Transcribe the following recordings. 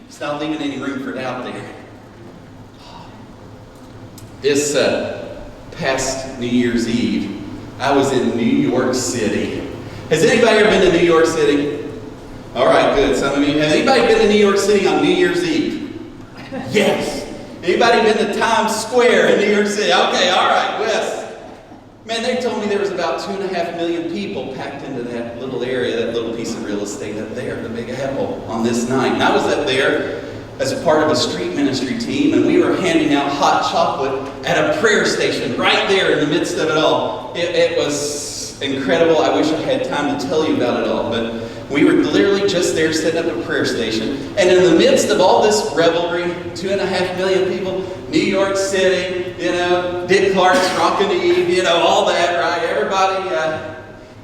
It's not leaving any room for doubt there. This past New Year's Eve, I was in New York City. Has anybody ever been to New York City? All right, good. Some of you. Has anybody been to New York City on New Year's Eve? Yes. Anybody been to Times Square in New York City? Okay, all right, yes. Man, they told me there was about 2.5 million people packed into that little area, that little piece of real estate up there, the Big Apple, on this night. And I was up there as a part of a street ministry team, and we were handing out hot chocolate at a prayer station right there in the midst of it all. It was incredible. I wish I had time to tell you about it all, but we were literally just there setting up a prayer station. And in the midst of all this revelry, 2.5 million people, New York City, Dick Clark's Rockin' Eve, all that, right? Everybody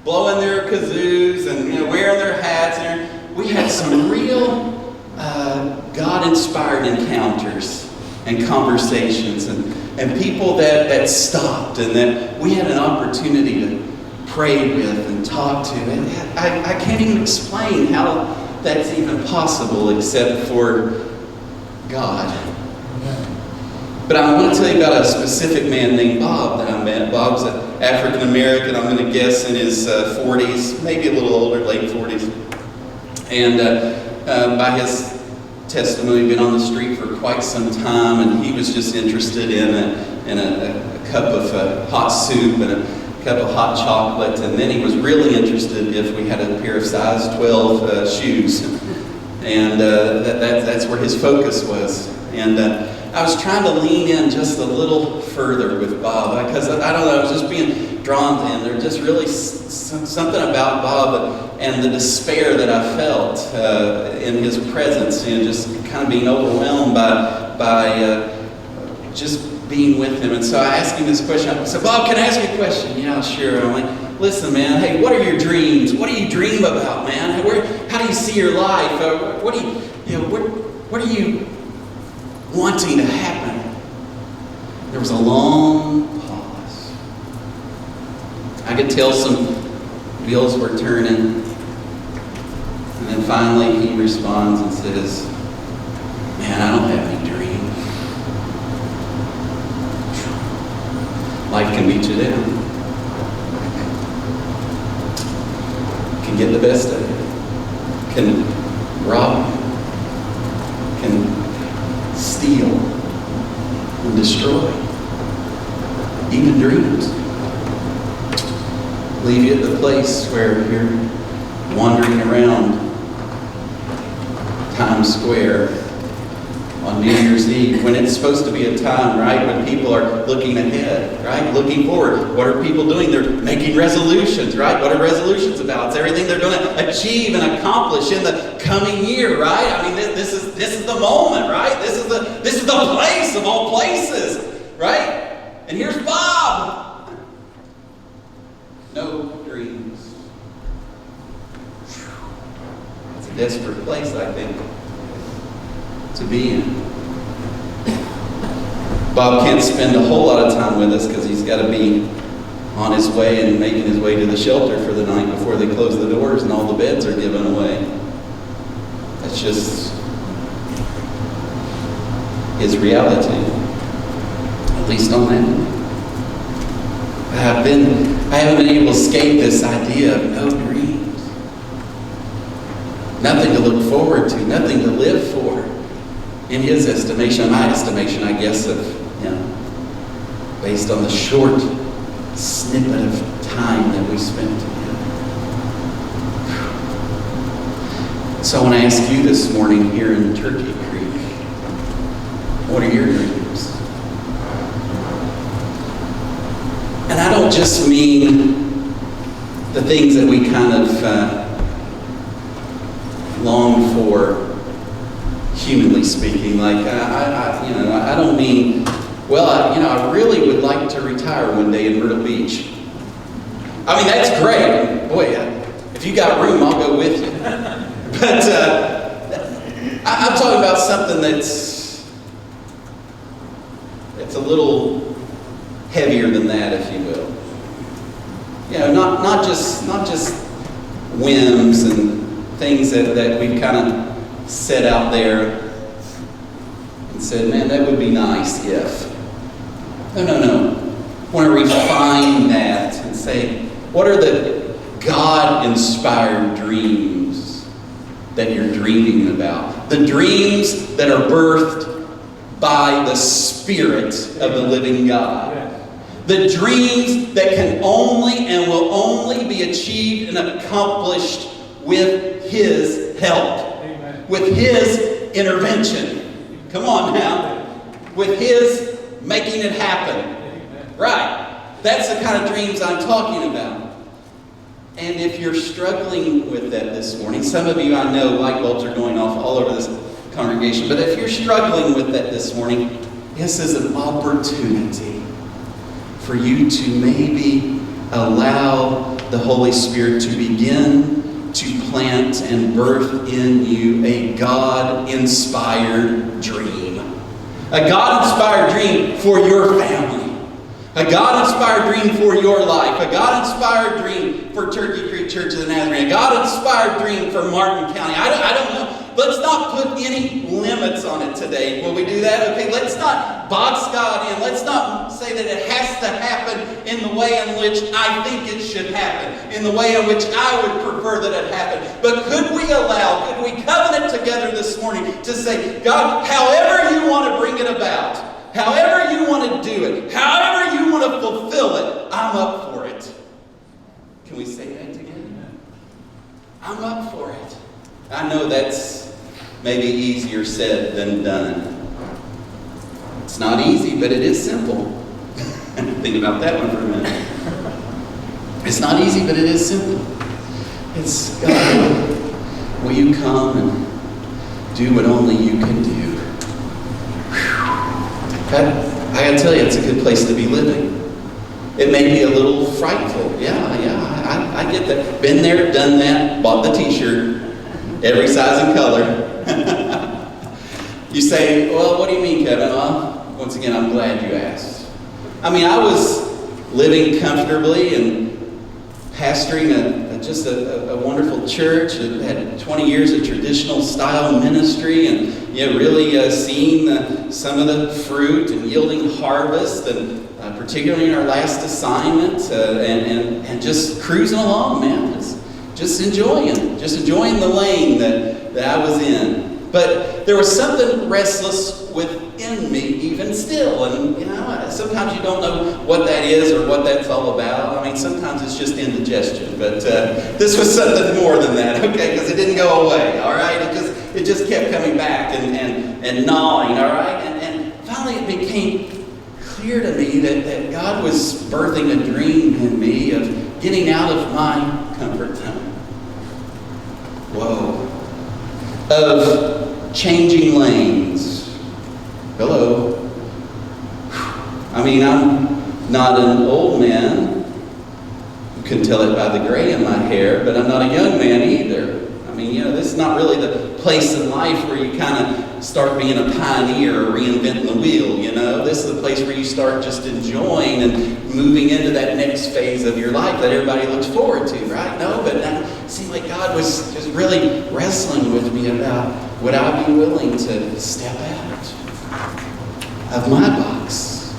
blowing their kazoos and wearing their hats. And we had some real God-inspired encounters and conversations and people that stopped and that we had an opportunity to pray with and talk to. And I can't even explain how that's even possible except for God. But I want to tell you about a specific man named Bob that I met. Bob's an African American, I'm going to guess in his 40s, maybe a little older, late 40s. And by his testimony, been on the street for quite some time, and he was just interested in a cup of hot soup and a cup of hot chocolate, and then he was really interested if we had a pair of size 12 shoes, and that's where his focus was. And I was trying to lean in just a little further with Bob, because I don't know, I was just being drawn to him. There's just really something about Bob and the despair that I felt in his presence, just kind of being overwhelmed by just being with him. And so I asked him this question. I said, Bob, can I ask you a question? Yeah, sure. I'm like, listen, man, hey, what are your dreams? What do you dream about, man? How do you see your life? What are you wanting to happen? There was a long pause. I could tell some wheels were turning. And then finally he responds and says, man, I don't have any dreams. Life can beat you down. Can get the best of you. Can rob you. Can steal and destroy. Even dreams. Leave you at the place where you're wandering around Times Square on New Year's Eve, when it's supposed to be a time, right, when people are looking ahead, right, looking forward. What are people doing? They're making resolutions, right? What are resolutions about? It's everything they're going to achieve and accomplish in the coming year, right? I mean, this is the moment, right? This is the place of all places, right? And here's Bob. No dreams. It's a desperate place, I think, to be in. Bob can't spend a whole lot of time with us because he's got to be on his way and making his way to the shelter for the night before they close the doors and all the beds are given away. That's just his reality, at least on that. I haven't been able to escape this idea of no dreams. Nothing to look forward to, nothing to live for. In his estimation, my estimation, I guess, of him, based on the short snippet of time that we spent together. So I want to ask you this morning here in Turkey Creek, what are your dreams? And I don't just mean the things that we kind of long for, humanly speaking. Like, I don't mean, I really would like to retire one day in Myrtle Beach. I mean, that's great. Boy, if you got room, I'll go with you. But I'm talking about something that's a little heavier than that, if you will. Not just whims and things that we've kind of set out there said, man, that would be nice if. No. I want to refine that and say, what are the God-inspired dreams that you're dreaming about? The dreams that are birthed by the Spirit of the living God. The dreams that can only and will only be achieved and accomplished with His help. Amen. With His intervention. Come on now. With His making it happen. Amen. Right. That's the kind of dreams I'm talking about. And if you're struggling with that this morning, some of you, I know, light bulbs are going off all over this congregation, but if you're struggling with that this morning, this is an opportunity for you to maybe allow the Holy Spirit to begin to plant and birth in you a God-inspired dream. A God-inspired dream for your family. A God-inspired dream for your life. A God-inspired dream for Turkey Creek Church of the Nazarene. A God-inspired dream for Martin County. I don't know. Let's not put any limits on it today. Will we do that? Okay, let's not box God in. Let's not say that it has to happen in the way in which I think it should happen, in the way in which I would prefer that it happen. But could we covenant together this morning to say, God, however you want to bring it about, however you want to do it, however you want to fulfill it, I'm up for it. Can we say that together? I'm up for it. I know that's maybe easier said than done. It's not easy, but it is simple. Think about that one for a minute. It's not easy, but it is simple. It's, God, will you come and do what only you can do? I gotta tell you, it's a good place to be living. It may be a little frightful. Yeah, I get that. Been there, done that, bought the t-shirt. Every size and color. You say, well, what do you mean, Kevin? Well, once again, I'm glad you asked. I mean, I was living comfortably and pastoring just a wonderful church that had 20 years of traditional style ministry and really seeing some of the fruit and yielding harvest, and particularly in our last assignment, and just cruising along, man. Just enjoying the lane that I was in. But there was something restless within me even still. And, sometimes you don't know what that is or what that's all about. I mean, sometimes it's just indigestion. But this was something more than that, okay? Because it didn't go away, all right? It just kept coming back and gnawing, all right? And finally it became clear to me that God was birthing a dream in me of getting out of my comfort zone. Whoa. Of changing lanes. Hello. I mean, I'm not an old man. You can tell it by the gray in my hair, but I'm not a young man either. I mean, this is not really the place in life where you kind of start being a pioneer or reinventing the wheel, This is the place where you start just enjoying and moving into that next phase of your life that everybody looks forward to, right? No, but it seemed like God was just really wrestling with me about would I be willing to step out of my box.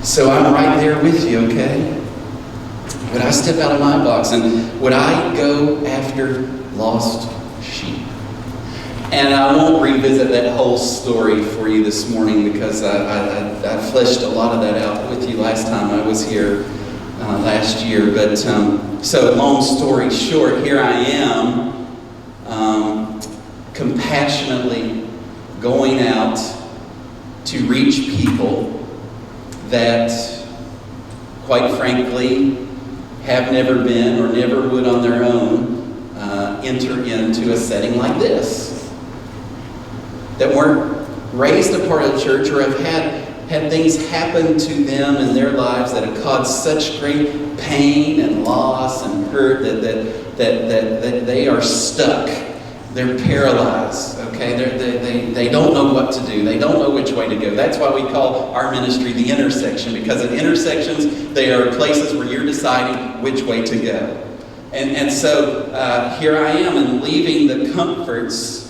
So I'm right there with you, okay? Would I step out of my box and would I go after lost sheep? And I won't revisit that whole story for you this morning because I fleshed a lot of that out with you last time I was here last year. But so long story short, here I am compassionately going out to reach people that, quite frankly, have never been or never would on their own enter into a setting like this. That weren't raised a part of the church or have had things happen to them in their lives that have caused such great pain and loss and hurt that they are stuck. They're paralyzed, okay? They don't know what to do. They don't know which way to go. That's why we call our ministry the intersection, because at intersections, they are places where you're deciding which way to go. And so here I am, and leaving the comforts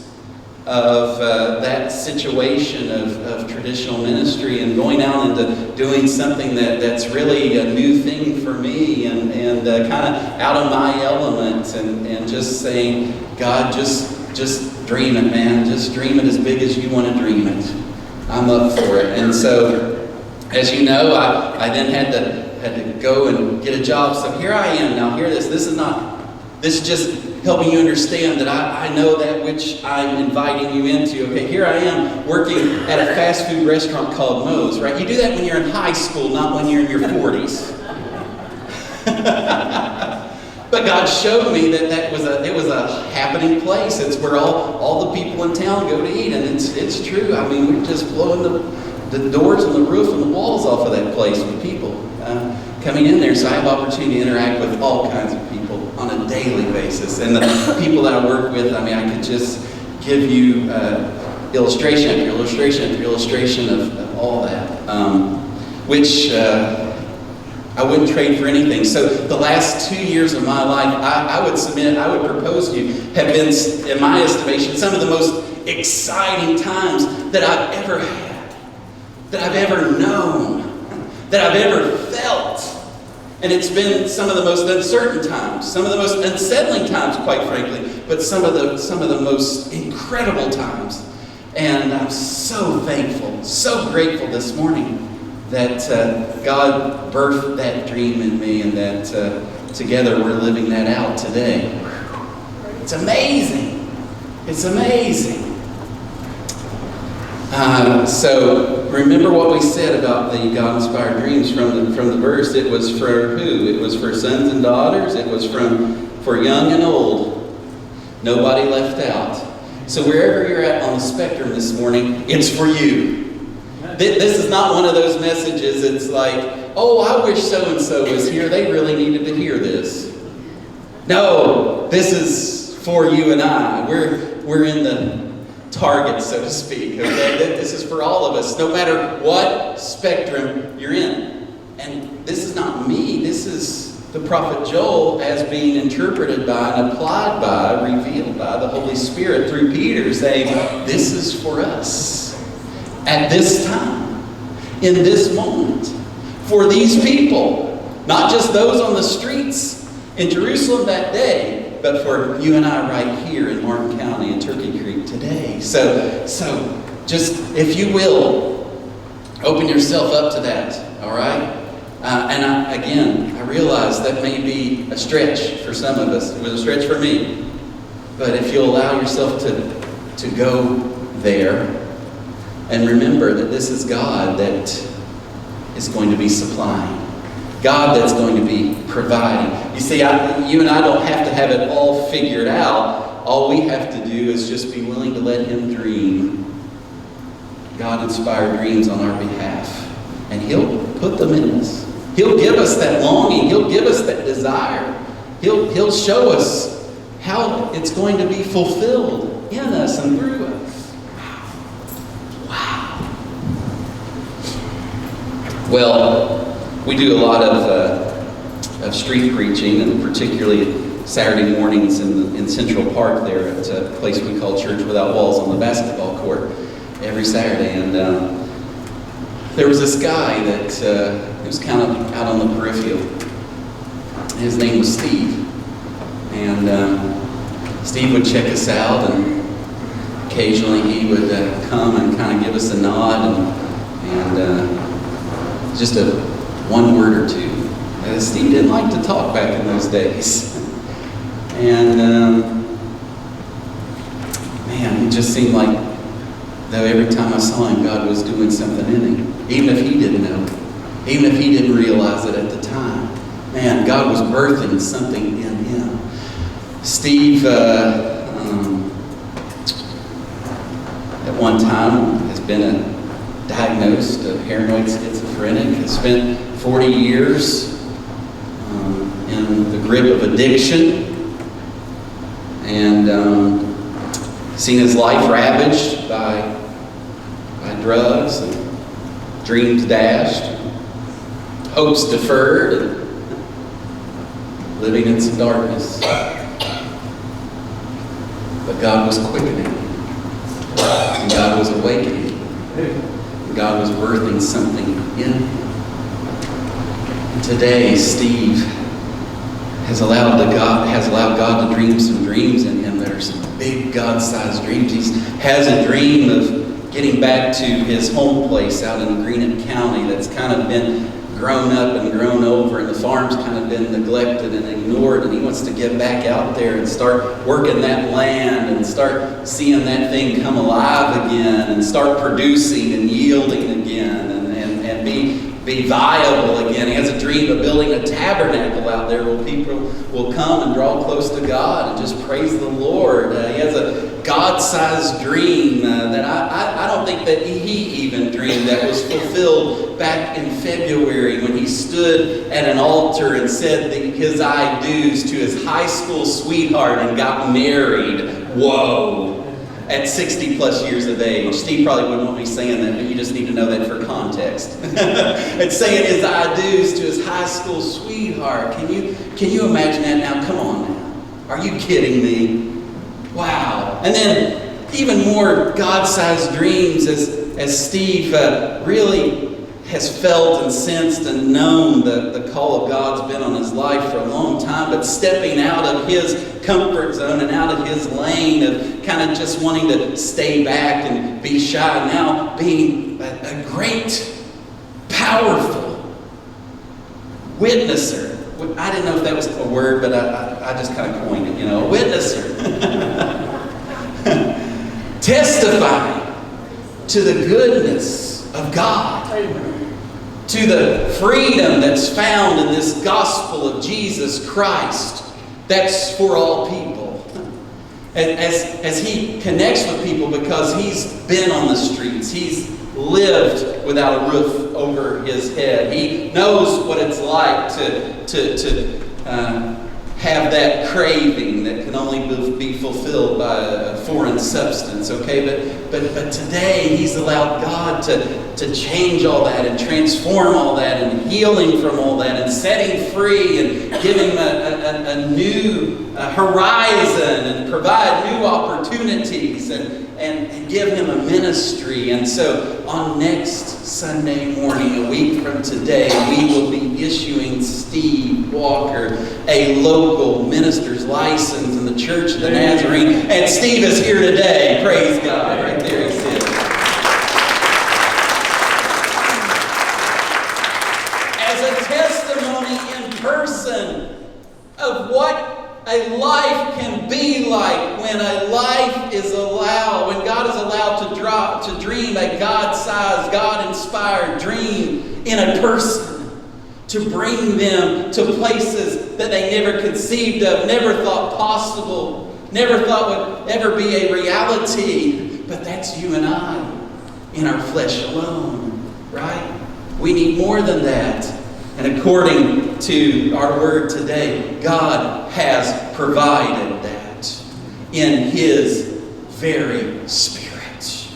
of that situation of traditional ministry and going out into doing something that's really a new thing for me and kind of out of my element and just saying, God, just dream it, man. Just dream it as big as you want to dream it. I'm up for it. And so, as you know, I then had to go and get a job. So here I am. Now hear this. This is just helping you understand that I know that which I'm inviting you into. Okay, here I am working at a fast food restaurant called Moe's, right? You do that when you're in high school, not when you're in your 40s. But God showed me that it was a happening place. It's where all the people in town go to eat, and it's true. I mean, we're just blowing the doors and the roof and the walls off of that place with people coming in there. So I have opportunity to interact with all kinds of people on a daily basis. And the people that I work with, I mean, I could just give you illustration after illustration after illustration of all that, which I wouldn't trade for anything. So the last 2 years of my life, I would propose to you, have been, in my estimation, some of the most exciting times that I've ever had, that I've ever known, that I've ever felt. And it's been some of the most uncertain times, some of the most unsettling times, quite frankly, but some of the most incredible times. And I'm so thankful, so grateful this morning that God birthed that dream in me, and that together we're living that out today. It's amazing. It's amazing. So remember what we said about the God-inspired dreams from the verse. It was for who? It was for sons and daughters. It was for young and old. Nobody left out. So wherever you're at on the spectrum this morning, it's for you. This is not one of those messages. It's like, oh, I wish so-and-so was here. They really needed to hear this. No, this is for you and I. We're in the target, so to speak. Okay? This is for all of us, no matter what spectrum you're in. And this is not me. This is the prophet Joel as being interpreted by and applied by, revealed by the Holy Spirit through Peter, saying, this is for us. At this time, in this moment, for these people, not just those on the streets in Jerusalem that day, but for you and I right here in Martin County and Turkey Creek today. So just, if you will, open yourself up to that, all right? And I realize that may be a stretch for some of us. It was a stretch for me. But if you'll allow yourself to go there, and remember that this is God that is going to be supplying. God that's going to be providing. You see, you and I don't have to have it all figured out. All we have to do is just be willing to let Him dream God-inspired dreams on our behalf. And He'll put them in us. He'll give us that longing. He'll give us that desire. He'll show us how it's going to be fulfilled in us and through us. Well, we do a lot of street preaching, and particularly Saturday mornings in Central Park there at a place we call Church Without Walls on the basketball court every Saturday. And there was this guy that was kind of out on the peripheral. His name was Steve. And Steve would check us out, and occasionally he would come and kind of give us a nod and just a one word or two. Steve didn't like to talk back in those days. And man, it just seemed like though every time I saw him, God was doing something in him. Even if he didn't know. Even if he didn't realize it at the time. Man, God was birthing something in him. Steve, at one time, has been diagnosed a paranoid schizophrenic, has spent 40 years in the grip of addiction, and seen his life ravaged by drugs, and dreams dashed, hopes deferred, and living in some darkness. But God was quickening. And God was awakening. And God was birthing something in him. And today, Steve has allowed God to dream some dreams in him that are some big God-sized dreams. He has a dream of getting back to his home place out in Greenup County that's kind of been grown up and grown over, and the farm's kind of been neglected and ignored, and he wants to get back out there and start working that land and start seeing that thing come alive again and start producing and yielding again and be viable again. He has a dream of building a tabernacle out there where people will come and draw close to God and just praise the Lord. He has a God-sized dream that I don't think that he even dreamed, that was fulfilled back in February when he stood at an altar and said his I do's to his high school sweetheart and got married. Whoa! At 60 plus years of age. Steve probably wouldn't want me saying that, but you just need to know that for context. And saying his I do's to his high school sweetheart. Can you imagine that now? Come on now. Are you kidding me? Wow. And then even more God-sized dreams as Steve really has felt and sensed and known the call of God's been on his life for a long time, but stepping out of his comfort zone and out of his lane of kind of just wanting to stay back and be shy, now being a great, powerful witnesser. I didn't know if that was a word, but I just kind of coined it, a witnesser. Testifying to the goodness of God. To the freedom that's found in this gospel of Jesus Christ that's for all people. As he connects with people, because he's been on the streets, he's lived without a roof over his head. He knows what it's like to have that craving that can only be fulfilled by a foreign substance, okay? But today he's allowed God to change all that and transform all that and healing from all that and setting free and giving him a new horizon and provide new opportunities and give him a ministry. And so on next Sunday morning, a week from today, we will be issuing Steve Walker a local minister's license in the Church of the Nazarene. And Steve is here today. Praise God. Right there he sits. As a testimony in person of what a life can be like when a life is allowed, when God is allowed to dream a God-sized, God-inspired dream in a person, to bring them to places that they never conceived of, never thought possible, never thought would ever be a reality. But that's you and I in our flesh alone, right? We need more than that. And according to our word today, God has provided that in His very Spirit.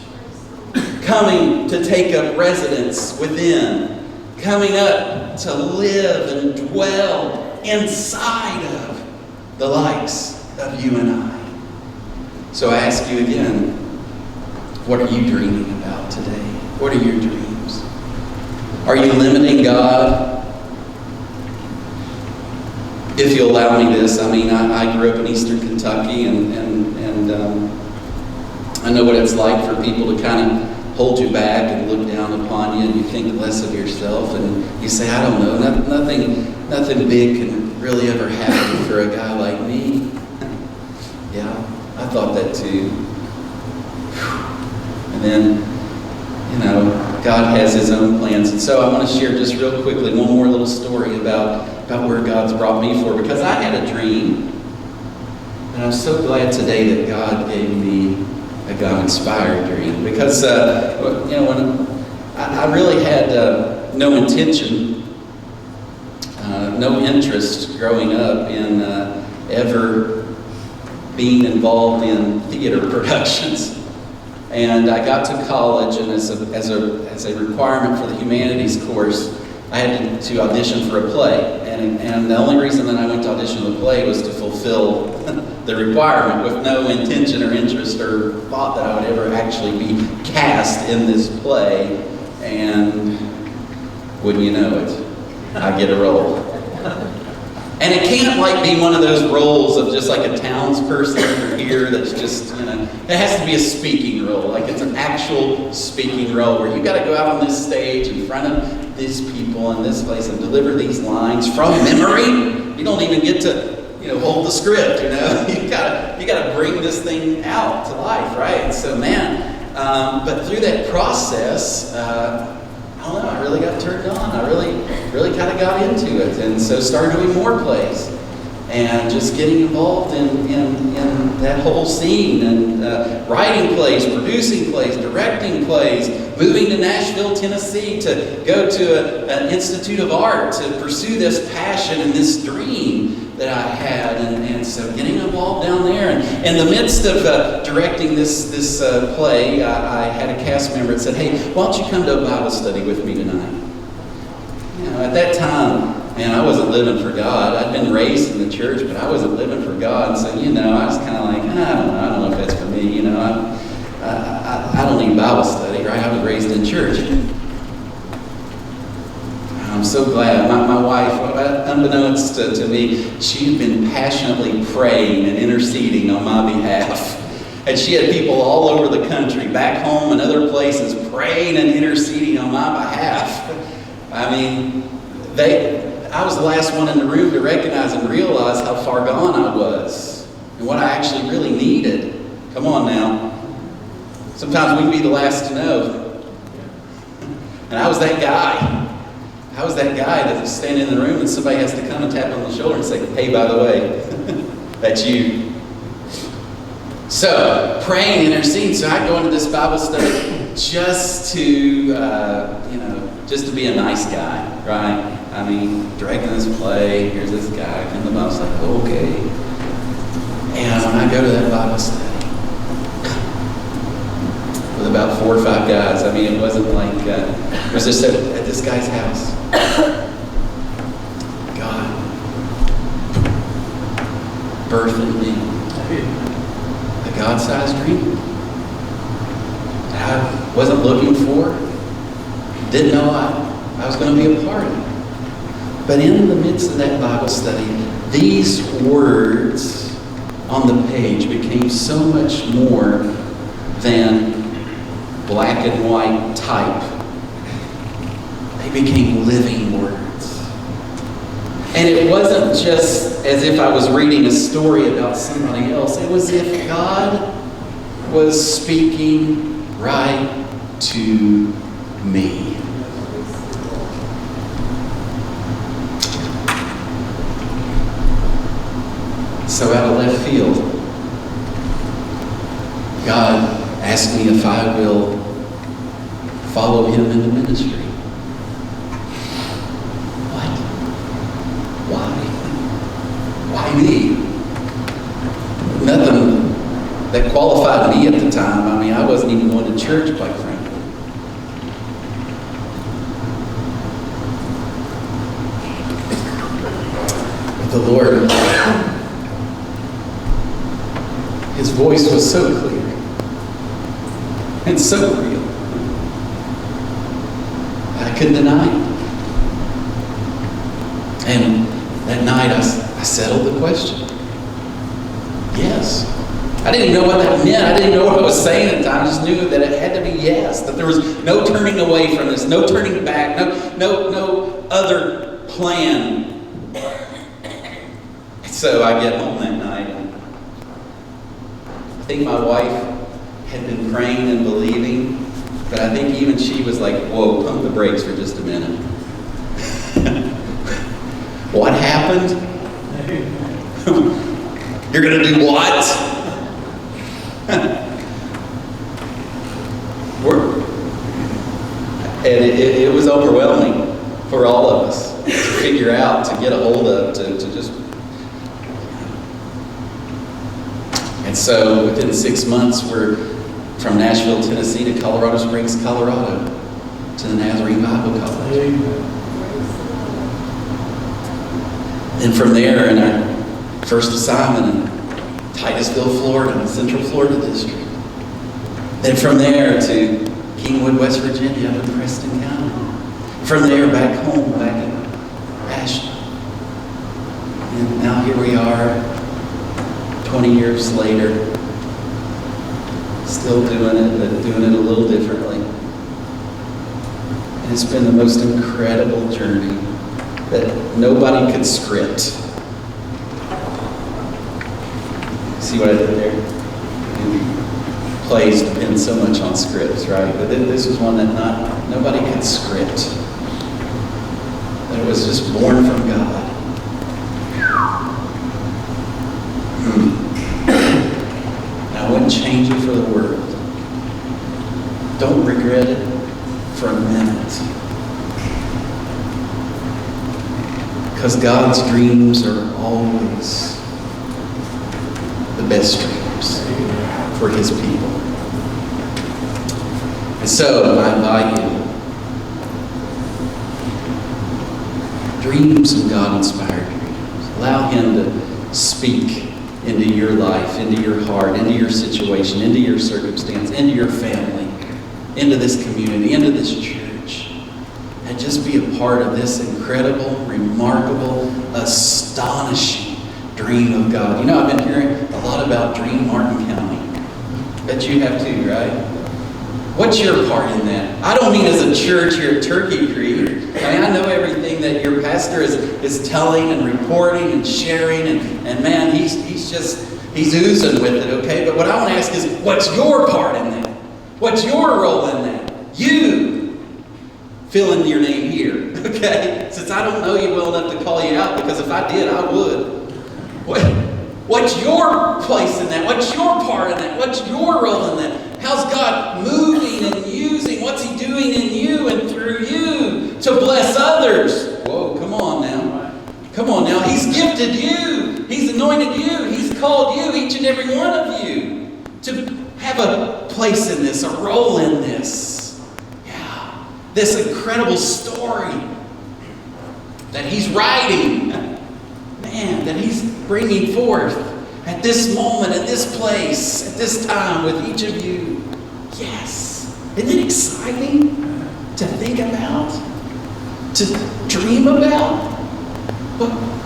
Coming to take up residence within. Coming up to live and dwell inside of the likes of you and I. So I ask you again, what are you dreaming about today? What are your dreams? Are you limiting God? If you'll allow me this, I grew up in Eastern Kentucky, and I know what it's like for people to kind of hold you back and look down upon you, and you think less of yourself, and you say, I don't know, nothing big can really ever happen for a guy like me. Yeah, I thought that too. And then, God has His own plans. And so I want to share just real quickly one more little story about where God's brought me for, because I had a dream. And I'm so glad today that God gave me a God-inspired dream. Because, when I really had no intention, no interest growing up in ever being involved in theater productions. And I got to college, and as a requirement for the humanities course, I had to audition for a play. And the only reason that I went to audition for the play was to fulfill the requirement, with no intention or interest or thought that I would ever actually be cast in this play. And wouldn't you know it, I get a role. And it can't like be one of those roles of just like a townsperson over here that's just, it has to be a speaking role. Like it's an actual speaking role where you got to go out on this stage in front of these people in this place and deliver these lines from memory. You don't even get to, hold the script, You gotta bring this thing out to life, right? So man, but through that process, I don't know, I really got turned on. I really kind of got into it, and so started doing more plays and just getting involved in that whole scene, and writing plays, producing plays, directing plays, moving to Nashville, Tennessee to go to an Institute of Art to pursue this passion and this dream that I had, and so getting involved down there. And in the midst of directing this play, I had a cast member that said, "Hey, why don't you come to a Bible study with me tonight?" At that time, man, I wasn't living for God. I'd been raised in the church, but I wasn't living for God. And so, I was kind of like, I don't know if that's for me. I don't need Bible study, right? I was raised in church. I'm so glad. My wife, unbeknownst to me, she'd been passionately praying and interceding on my behalf. And she had people all over the country, back home and other places, praying and interceding on my behalf. I mean, I was the last one in the room to recognize and realize how far gone I was and what I actually really needed. Come on now. Sometimes we can be the last to know. And I was that guy. I was that guy that was standing in the room and somebody has to come and tap on the shoulder and say, "Hey, by the way, that's you." So, praying and interceding. So I go into this Bible study just to, just to be a nice guy, right? I mean, directing this play, here's this guy, and the Bible's like, okay. And when I go to that Bible study, with about 4 or 5 guys, I mean, it wasn't like, it was just at this guy's house. God birthed in me a God-sized dream that I wasn't looking for, didn't know I was going to be a part of. But in the midst of that Bible study, these words on the page became so much more than black and white type. They became living words. And it wasn't just as if I was reading a story about somebody else. It was as if God was speaking right to me. So out of left field, God asked me if I will follow him in the ministry. What? Why me? Nothing that qualified me at the time. I mean, I wasn't even going to church, quite frankly. But the Lord, his voice was so clear and so real. I couldn't deny it. And that night I settled the question. Yes. I didn't even know what that meant. I didn't know what I was saying at the time. I just knew that it had to be yes. That there was no turning away from this, no turning back, no other plan. So I get home that night, and I think my wife had been praying and believing, but I think even she was like, "Whoa, pump the brakes for just a minute." What happened? You're going to do what? And it was overwhelming for all of us to figure out, to get a hold of, to just... And so within 6 months, we're from Nashville, Tennessee to Colorado Springs, Colorado, to the Nazarene Bible College. Then from there, in our first assignment in Titusville, Florida, Central Florida District. Then from there to Kingwood, West Virginia, up in Preston County. From there back home, back in Ashland. And now here we are, 20 years later, still doing it, but doing it a little differently. And it's been the most incredible journey that nobody could script. See what I did there? And plays depend so much on scripts, right? But this was one that nobody could script. That it was just born from God. I wouldn't change it for the world. Don't regret it for a minute. Because God's dreams are always the best dreams for His people. And so I invite you, dreams and God-inspired dreams. Allow Him to speak into your life, into your heart, into your situation, into your circumstance, into your family, into this community, into this church. And just be a part of this incredible, remarkable, astonishing dream of God. You know, I've been hearing a lot about Dream Martin County. Bet you have too, right? What's your part in that? I don't mean as a church here at Turkey Creek. I mean, I know everything that your pastor is telling and reporting and sharing, and man, he's oozing with it, okay? But what I want to ask is, what's your part in that? What's your role in that? You fill in your name here, okay? Since I don't know you well enough to call you out, because if I did, I would. What's your place in that? What's your part in that? What's your role in that? How's God moving and using? What's He doing in you and through you to bless others? Whoa, come on now. Come on now. He's gifted you. He's anointed you. He's called you, each and every one of you, to have a place in this, a role in this. Yeah. This incredible story that He's writing. Man, that He's bringing forth at this moment, at this place, at this time with each of you. Yes. Isn't it exciting to think about? To dream about?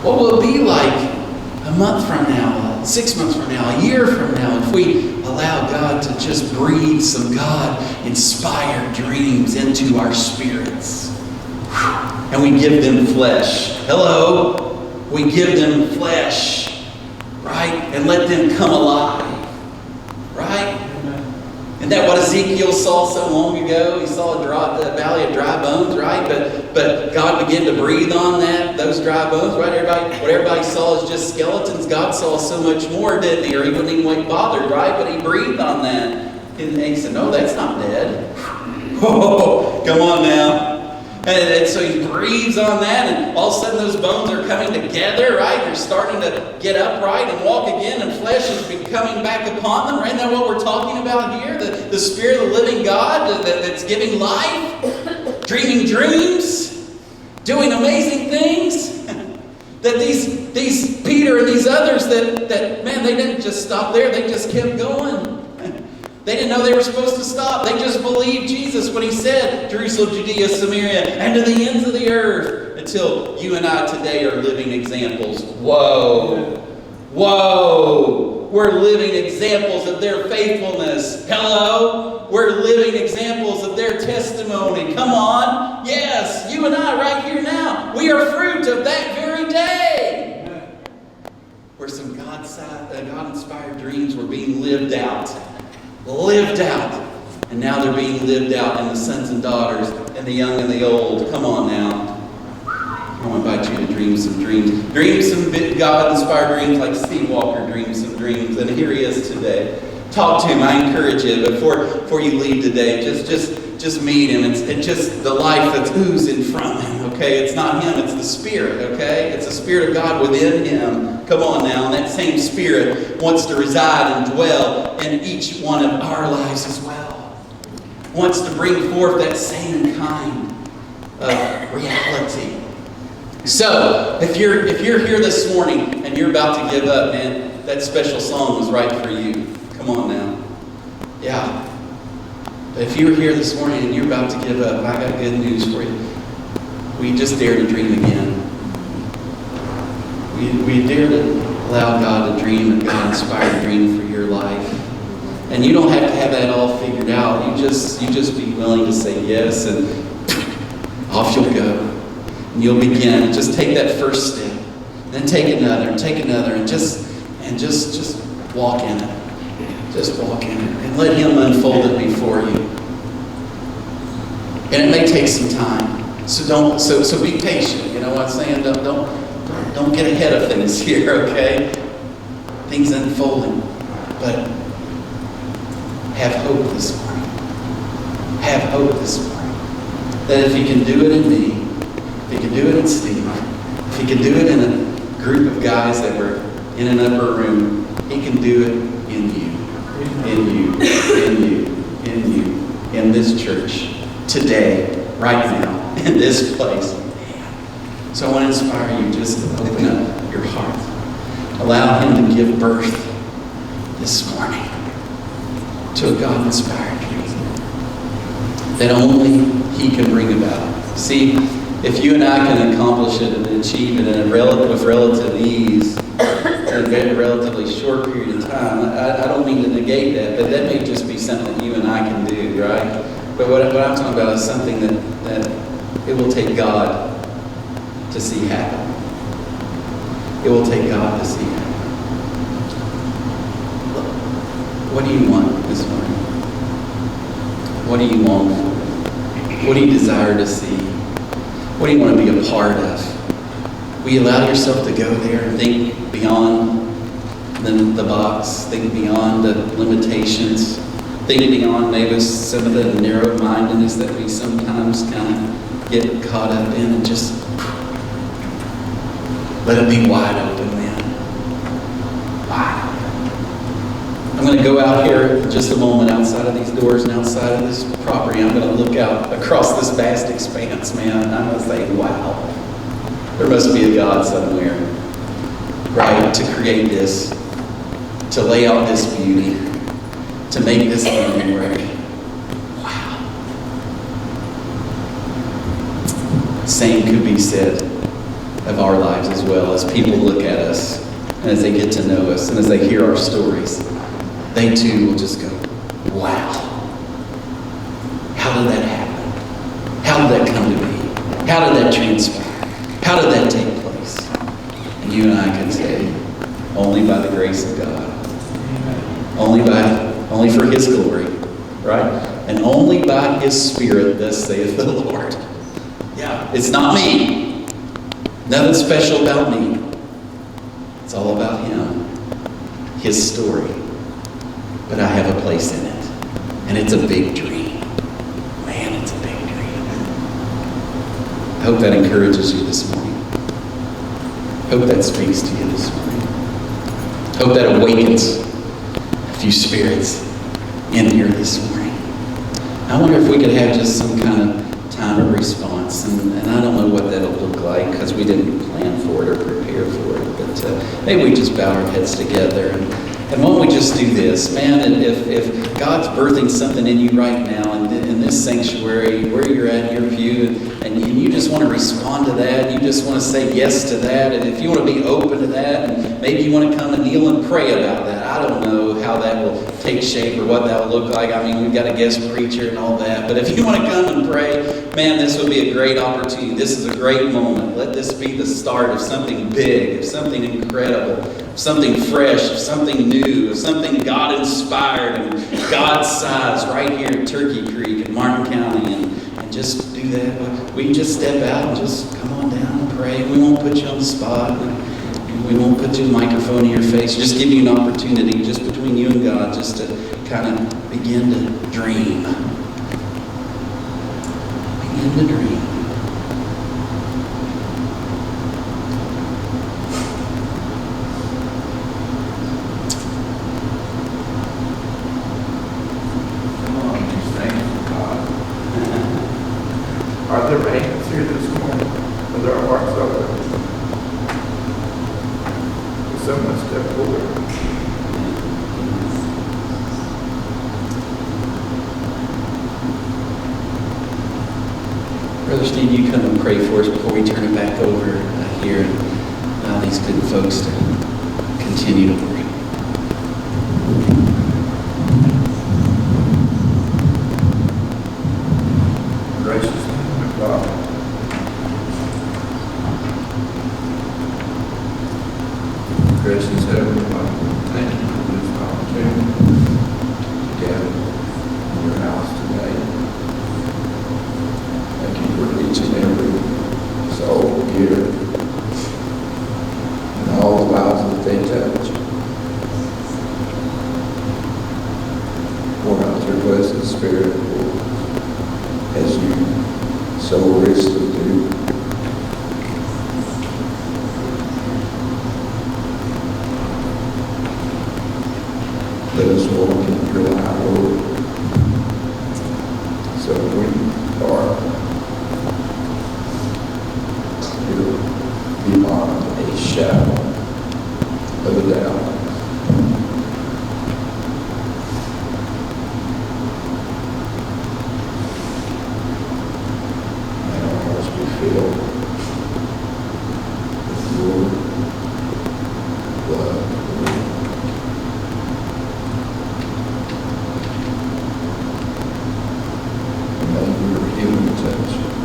What will it be like a month from now, 6 months from now, a year from now, if we allow God to just breathe some God-inspired dreams into our spirits? And we give them flesh. Hello? We give them flesh, right? And let them come alive, right? Isn't that what Ezekiel saw so long ago? He saw a valley of dry bones, right? But God began to breathe on those dry bones, right? What everybody saw is just skeletons. God saw so much more, didn't He? Or He wouldn't even bothered, right? But He breathed on that. And He said, no, that's not dead. Oh, come on now. And so He breathes on that, and all of a sudden those bones are coming together, right? They're starting to get upright and walk again, and flesh is coming back upon them, right? Isn't that what we're talking about here? The Spirit of the living God that's giving life, dreaming dreams, doing amazing things. That these Peter and these others that man, they didn't just stop there, they just kept going. They didn't know they were supposed to stop. They just believed Jesus when He said, Jerusalem, Judea, Samaria, and to the ends of the earth, until you and I today are living examples. Whoa. Whoa. We're living examples of their faithfulness. Hello? We're living examples of their testimony. Come on. Yes, you and I right here now. We are fruit of that very day. Where some God-inspired dreams were being lived out. And now they're being lived out in the sons and daughters and the young and the old. Come on now. I want to invite you to dream some dreams. Dream some God-inspired dreams like Steve Walker dreams some dreams. And here he is today. Talk to him. I encourage you before you leave today. Just meet him. It's just the life that's oozing from him. Okay, it's not him. It's the Spirit. Okay, it's the Spirit of God within him. Come on now. And that same Spirit wants to reside and dwell in each one of our lives as well. Wants to bring forth that same kind of reality So, if you're here this morning and you're about to give up, man, that special song was right for you. Come on now. Yeah. But if you're here this morning and you're about to give up, I got good news for you. We just dare to dream again. We dare to allow God to dream, a God-inspired dream for your life. And you don't have to have that all figured out. You just be willing to say yes, and off you'll go. And you'll begin. Just take that first step. Then take another, and just walk in it. Just walk in it. And let Him unfold it before you. And it may take some time. So be patient. You know what I'm saying? Don't get ahead of things here, okay? Things unfolding. But have hope this morning. Have hope this morning. That if He can do it in me, if He can do it in Steve, if He can do it in a group of guys that were in an upper room, He can do it in you. In you. In you. In you. In this church. Today. Right now. In this place. So I want to inspire you just to open up your heart. Allow Him to give birth this morning to a God-inspired dream that only He can bring about. See, if you and I can accomplish it and achieve it with relative ease in a very relatively short period of time, I don't mean to negate that, but that may just be something that you and I can do, right? But what I'm talking about is something that it will take God to see happen. It will take God to see happen. What do you want this morning? What do you long for? What do you desire to see? What do you want to be a part of? Will you allow yourself to go there and think beyond the box, think beyond the limitations, think beyond maybe some of the narrow-mindedness that we sometimes kind of get caught up in, and just let it be wide open, man. Wide open. I'm going to go out here in just a moment outside of these doors and outside of this property. I'm going to look out across this vast expanse, man, and I'm going to say, wow, there must be a God somewhere, right, to create this, to lay out this beauty, to make this thing work. Wow. Same could be said of our lives as well, as people look at us and as they get to know us and as they hear our stories. They too will just go, wow. How did that happen? How did that come to be? How did that transpire? How did that take place? And you and I can say, only by the grace of God. Only for His glory, right? And only by His Spirit, thus saith the Lord. Yeah, it's not me. Nothing special about me. It's all about Him. His story. But I have a place in it. And it's a big dream. Man, it's a big dream. I hope that encourages you this morning. I hope that speaks to you this morning. I hope that awakens a few spirits in here this morning. I wonder if we could have just some kind of time of response. And I don't know what that'll look like because we didn't plan for it or prepare for it. But maybe we just bow our heads together. And why don't we just do this? Man, if God's birthing something in you right now in this sanctuary, where you're at in your pew, and you just want to respond to that, you just want to say yes to that, and if you want to be open to that, and maybe you want to come and kneel and pray about that, I don't know how that will take shape or what that will look like. I mean, we've got a guest preacher and all that, but if you want to come and pray, man, this would be a great opportunity. This is a great moment. Let this be the start of something big, of something incredible, something fresh, something new, something God-inspired and God-sized right here in Turkey Creek in Martin County, and just do that. We can just step out and just come on down and pray. We won't put you on the spot. We won't put you a microphone in your face. Just give you an opportunity just between you and God just to kind of begin to dream. Begin to dream. Are there angels here this morning? Are there hearts open? Brother Steve, you come and pray for us before we turn it back over here and allow these good folks to continue to worship. Gracious God, gracious Heavenly Father, thank you for this opportunity to gather in your house today. Thank you for each and every soul here and all the lives that they touch. Pour out your blessed Spirit, Lord, as you so richly do. Let us walk in your light, Lord, so we are beyond a shadow of a doubt. May our hearts be filled with your love.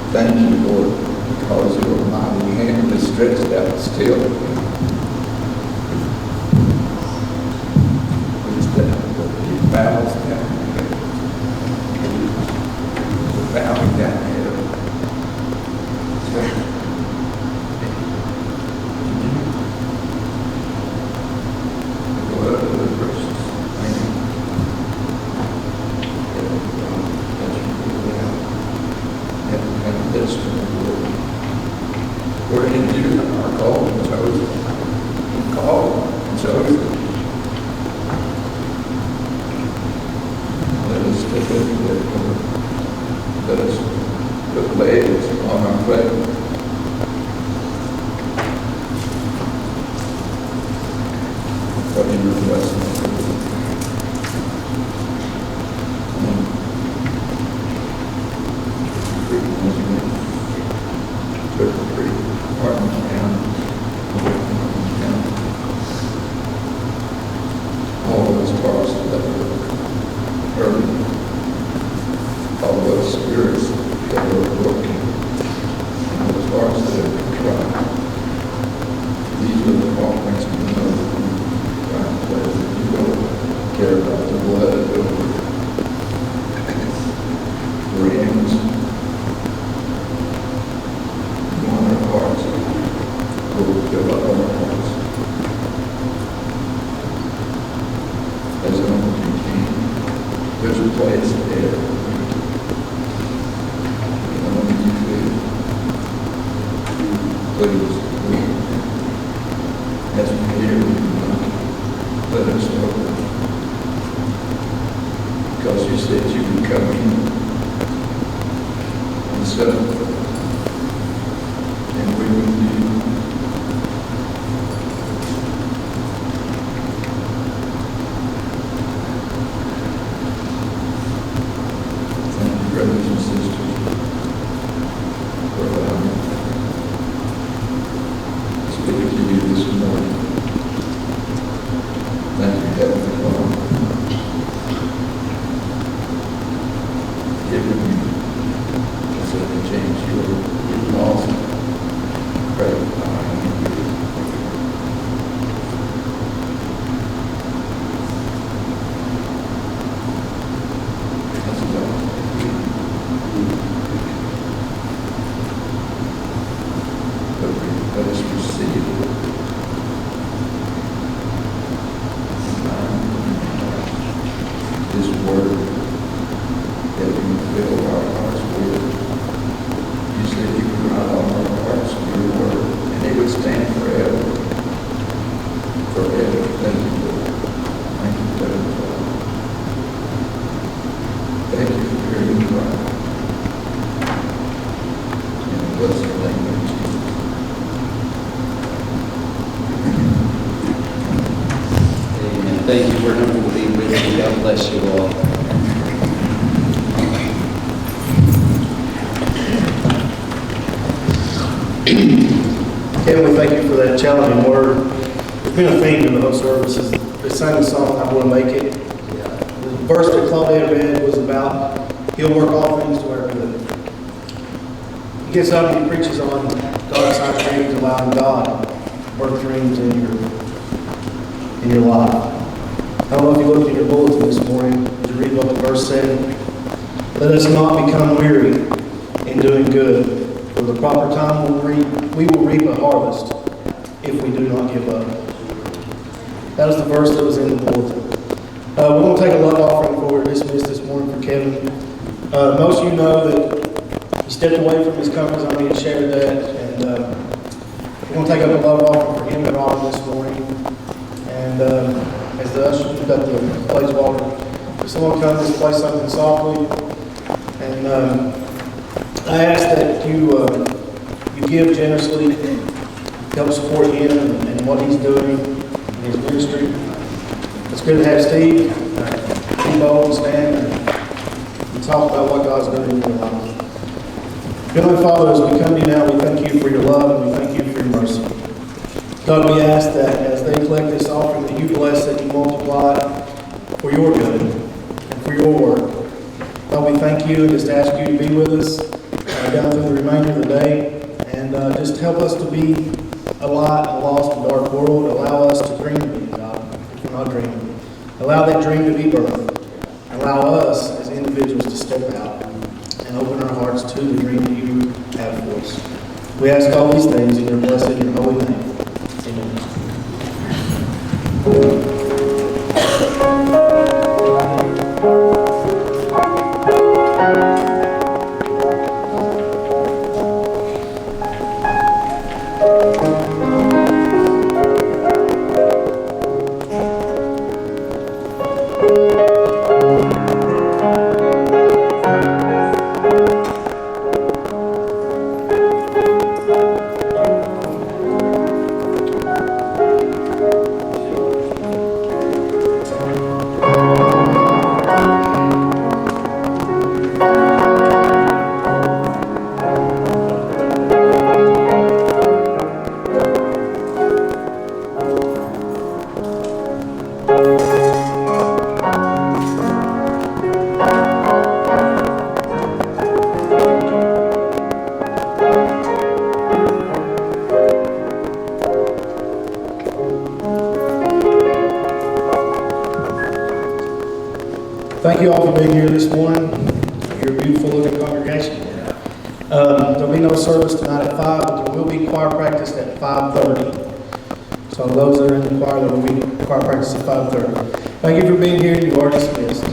Thank you, Lord, because your mighty hand is stretched out still. Reach down, He bows down here. We're bowing down here. The blood of the precious Lamb. We're in you, our called and chosen. Called and chosen. Let us step into that door. Let us put legs on our plate. What in your blessings. All those parts that were early, all those spirits that were working, all those hearts that have been tried. These are the offerings we know that you don't care about the blood of the rams. You want our hearts, Lord, fill up our hearts. As only you can. There's a place there. And only you feel. Please, as we hear you, let us know. Because you said you would come in. And so, and we will do. Brothers and sisters, for allowing me to speak to you this morning. Thank you, Heavenly Father, for giving me a second chance. You're awesome. Pray let us receive this word that we fill our hearts with. You said you would write on our hearts your word, and it would stand forever. Forever. Thank you, Lord. Thank you, Heavenly Father. Thank you for hearing me cry. In the blessed name of Jesus. Thank you. We're humbled to be with you. God bless you all. Kevin, we thank you for that challenging word. It's been a theme in the whole service. They sang the song, "I Want to Make It." The verse that Claudia read was about He'll work all things to our good. He gets up and he preaches on God-sized dreams, allowing God to work dreams in your life. I don't know if you looked at your bulletin this morning. Did you read what the verse said? Let us not become weary in doing good. For the proper time we will reap a harvest if we do not give up. That was the verse that was in the bulletin. We're going to take a love offering before we're dismissed this morning for Kevin. Most of you know that he stepped away from his comfort zone. He had shared that. And we're going to take up a love offering for him and Robin this morning. And as the usher, we've got the place water. If someone comes, just play something softly. And I ask that you give generously, help support him and what he's doing in his ministry. It's good to have Steve be bold and stand and talk about what God's doing in your life. Heavenly Father, as we come to you now, we thank you for your love and we thank you for your mercy. God, we ask that as they collect this offering, that you bless it and multiply it for your good and for your work. God, we thank you and just ask you to be with us down through the remainder of the day and just help us to be a light in a lost and dark world. Allow us to dream of you, God, if we're not dreaming. Allow that dream to be birthed. Allow us as individuals to step out and open our hearts to the dream that you have for us. We ask all these things in your blessed and holy name. Amen. Thank you all for being here this morning. You're a beautiful looking congregation. There'll be no service tonight at 5, but there will be choir practice at 5:30. So those that are in the choir, there will be choir practice at 5:30. Thank you for being here. You are dismissed.